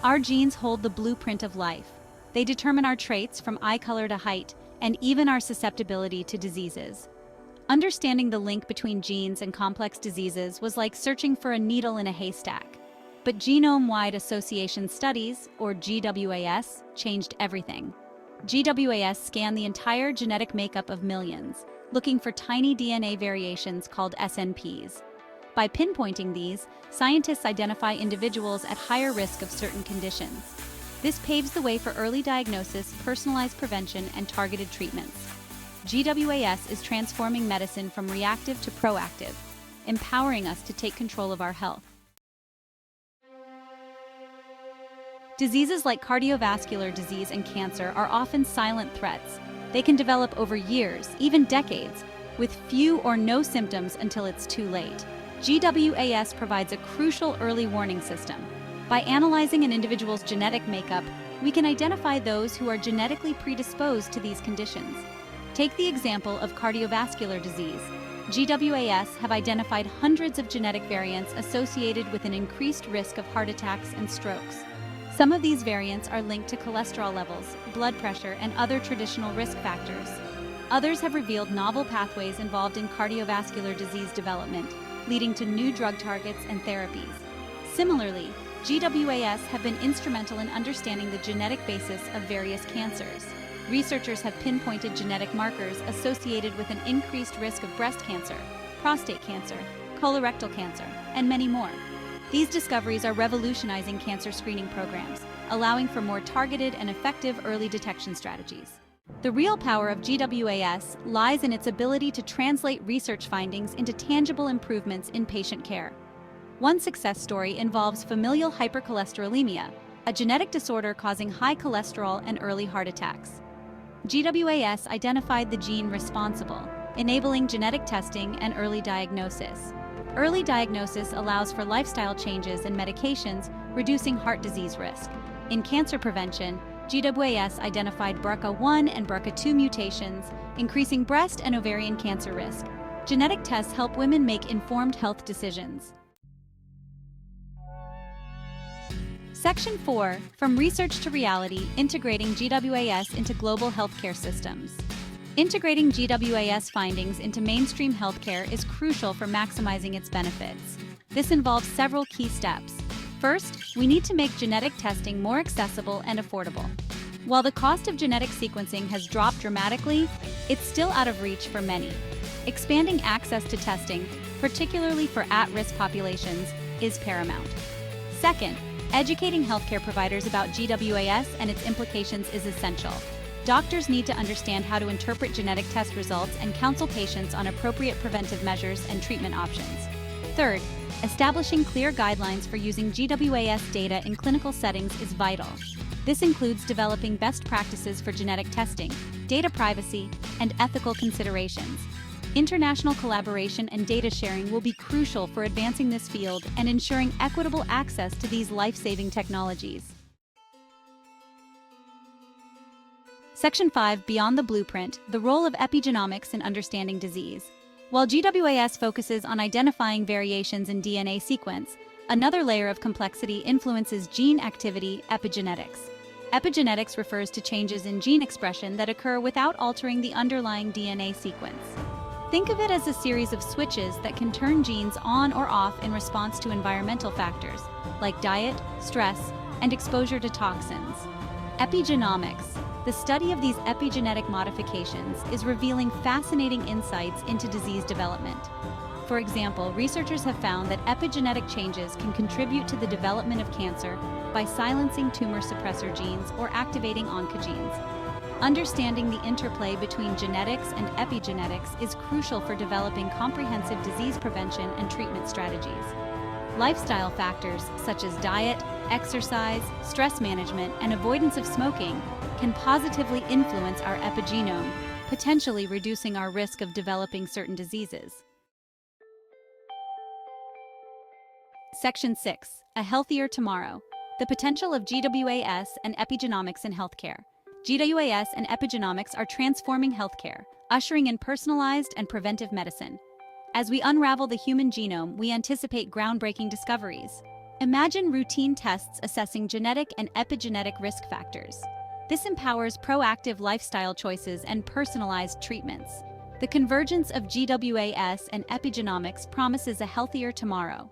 Our genes hold the blueprint of life. They determine our traits from eye color to height, and even our susceptibility to diseases. Understanding the link between genes and complex diseases was like searching for a needle in a haystack. But genome-wide association studies, or GWAS, changed everything. GWAS scanned the entire genetic makeup of millions, looking for tiny DNA variations called SNPs. By pinpointing these, scientists identify individuals at higher risk of certain conditions. This paves the way for early diagnosis, personalized prevention, and targeted treatments. GWAS is transforming medicine from reactive to proactive, empowering us to take control of our health. Diseases like cardiovascular disease and cancer are often silent threats. They can develop over years, even decades, with few or no symptoms until it's too late. GWAS provides a crucial early warning system. By analyzing an individual's genetic makeup, we can identify those who are genetically predisposed to these conditions. Take the example of cardiovascular disease. GWAS have identified hundreds of genetic variants associated with an increased risk of heart attacks and strokes. Some of these variants are linked to cholesterol levels, blood pressure, and other traditional risk factors. Others have revealed novel pathways involved in cardiovascular disease development, leading to new drug targets and therapies. Similarly, GWAS have been instrumental in understanding the genetic basis of various cancers. Researchers have pinpointed genetic markers associated with an increased risk of breast cancer, prostate cancer, colorectal cancer, and many more. These discoveries are revolutionizing cancer screening programs, allowing for more targeted and effective early detection strategies. The real power of GWAS lies in its ability to translate research findings into tangible improvements in patient care. One success story involves familial hypercholesterolemia, a genetic disorder causing high cholesterol and early heart attacks. GWAS identified the gene responsible, enabling genetic testing and early diagnosis. Early diagnosis allows for lifestyle changes and medications, reducing heart disease risk. In cancer prevention, GWAS identified BRCA1 and BRCA2 mutations, increasing breast and ovarian cancer risk. Genetic tests help women make informed health decisions. Section 4, From Research to Reality, Integrating GWAS into Global Healthcare Systems. Integrating GWAS findings into mainstream healthcare is crucial for maximizing its benefits. This involves several key steps. First, we need to make genetic testing more accessible and affordable. While the cost of genetic sequencing has dropped dramatically, it's still out of reach for many. Expanding access to testing, particularly for at-risk populations, is paramount. Second, educating healthcare providers about GWAS and its implications is essential. Doctors need to understand how to interpret genetic test results and counsel patients on appropriate preventive measures and treatment options. Third, establishing clear guidelines for using GWAS data in clinical settings is vital. This includes developing best practices for genetic testing, data privacy, and ethical considerations. International collaboration and data sharing will be crucial for advancing this field and ensuring equitable access to these life-saving technologies. Section 5, Beyond the Blueprint, the role of epigenomics in understanding disease. While GWAS focuses on identifying variations in DNA sequence, another layer of complexity influences gene activity, epigenetics. Epigenetics refers to changes in gene expression that occur without altering the underlying DNA sequence. Think of it as a series of switches that can turn genes on or off in response to environmental factors, like diet, stress, and exposure to toxins. Epigenomics, the study of these epigenetic modifications, is revealing fascinating insights into disease development. For example, researchers have found that epigenetic changes can contribute to the development of cancer by silencing tumor suppressor genes or activating oncogenes. Understanding the interplay between genetics and epigenetics is crucial for developing comprehensive disease prevention and treatment strategies. Lifestyle factors such as diet, exercise, stress management, and avoidance of smoking can positively influence our epigenome, potentially reducing our risk of developing certain diseases. Section 6, A Healthier Tomorrow, the potential of GWAS and epigenomics in healthcare. GWAS and epigenomics are transforming healthcare, ushering in personalized and preventive medicine. As we unravel the human genome, we anticipate groundbreaking discoveries. Imagine routine tests assessing genetic and epigenetic risk factors. This empowers proactive lifestyle choices and personalized treatments. The convergence of GWAS and epigenomics promises a healthier tomorrow.